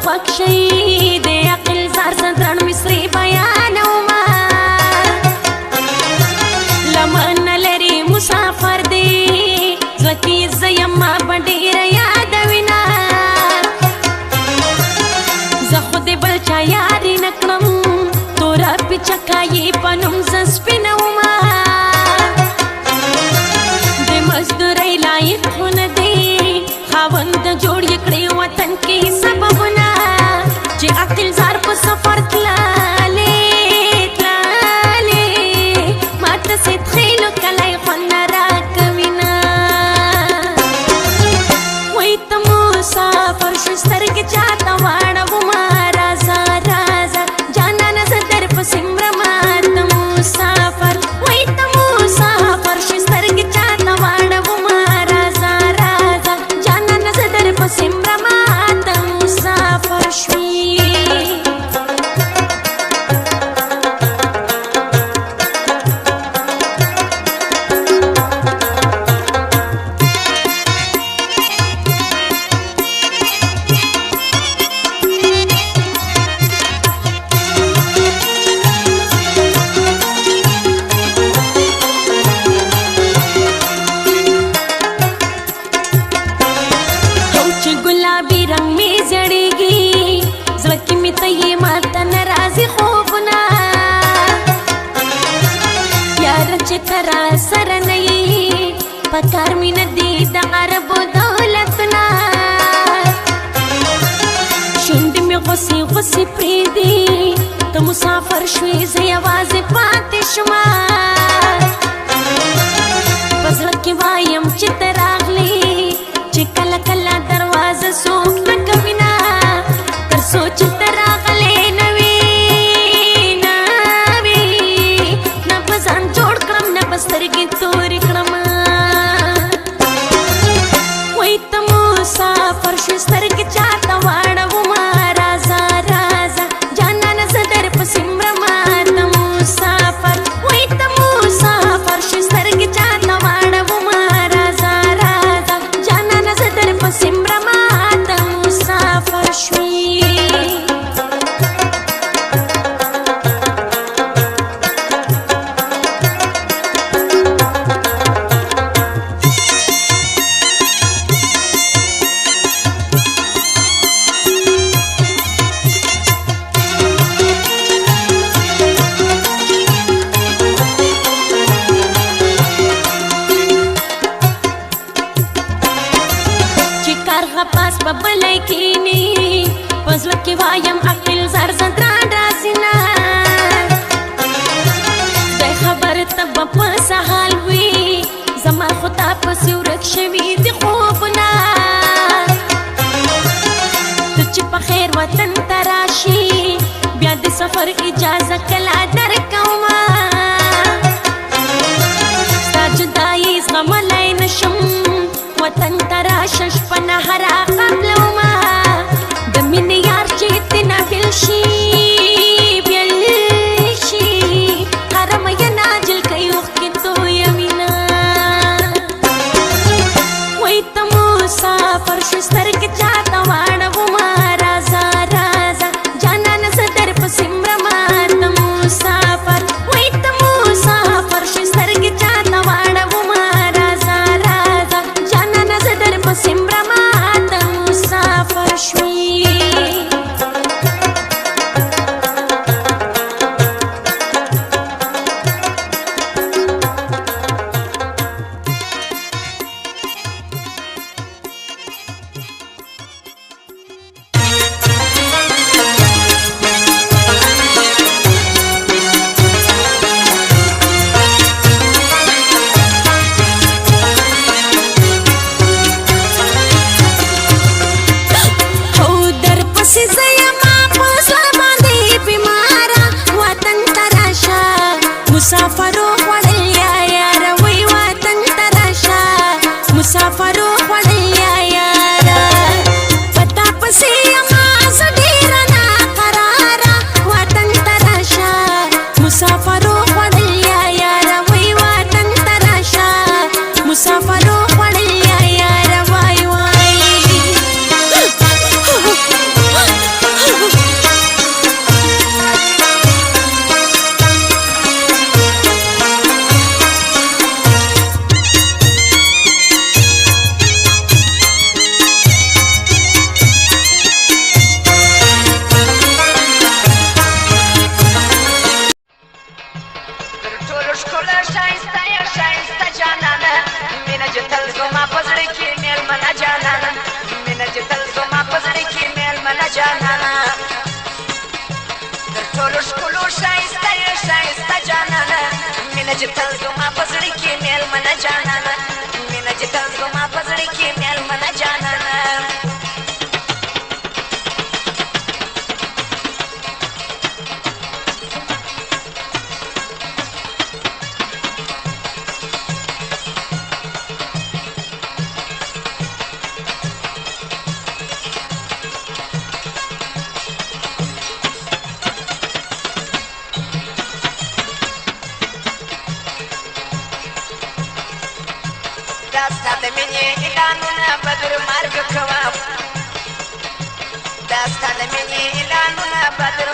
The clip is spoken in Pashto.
خوښ شي د عقل زار سندرن مصري بیانومه لمن لري مسافر دی زړه کې زه یمه به ډېره یادوینه زه خو د بل چا یاري نه کړم توره پیچکه یې په نوم زه سپینومه د مزدورۍ لایق خو نه دی خاوند جوړ یې کړی وطن کې سببونه چې عقل زار په سفر تللی ماته سید خیلو کلی خوند نه راکوینه وایي ته مسافر شو سترګې چاته واړومه رازه رازه جانانه زه در پسې مرمه ته مسافر وایي ته مسافر شو سترګې چاته واړومه رازه رازه جانانه زه در پسې مرمه ته مسافر شوي ترا سره نه یې پکار مې نه دي د عربو دولتونه شونډې مې غوسې غوسې پرېږدي ته مسافر شوې زه یوازې پاتې شومه په زړه کې وایم چې ته راغلې چې کله کله دروازه څوک نه کوینه تر څو چې ته راغلې نه وي نه به ځان جوړ کړم نه به سترګې تورې کړم وایي ته مسافر شو سترګې چاته واړومه رازه رازه جانانه زه در پسې مرمه ته مسافر وایي ته مسافر شو سترګې چاته واړومه رازه رازه جانانه زه در پسې مرمه ته مسافر شوي پاس په بلی کینی په زړه کې وایم عقل زر زندران راځي نه دی خبر ته به په څه حال وي زما خو تا پسې ورک شوي دي خوبونه ته چې په خیر وطن ته راشي بیا د سفر اجازه کله درکومه ستا جدایي زغملی نشم وطن تراشه شپه نهره قبلومه د مینې یار چې تنه بېل شي بېل شي هره مینه جلکۍ اوښکې تویوینه وایي ته مسافر شو سترګې چاته واړومه رازه رازه جانانه زه در پسې مرمه ته مسافر وایي ته مسافر شو سترګې چاته واړومه رازه رازه جانانه زه در پسې مرمه ته مسافر شوي مسافرو خوړل یا یاره وی وطن ته راشه مسافرو خوړل یا یاره پتا پسې یمه زه ډېره ناقراره وطن ته راشه مسافرو خوړل یا یاره وی وطن ته راشه مسافرو خوړل یا یاره وای وای مینه چې تل زما په زړه کې میلمنه جانانه مینه چې تل زما په زړه کې میلمنه جانانه دا ستا د مینې اعلانونه بدر مرګ کوه دا ستا د مینې اعلانونه بدر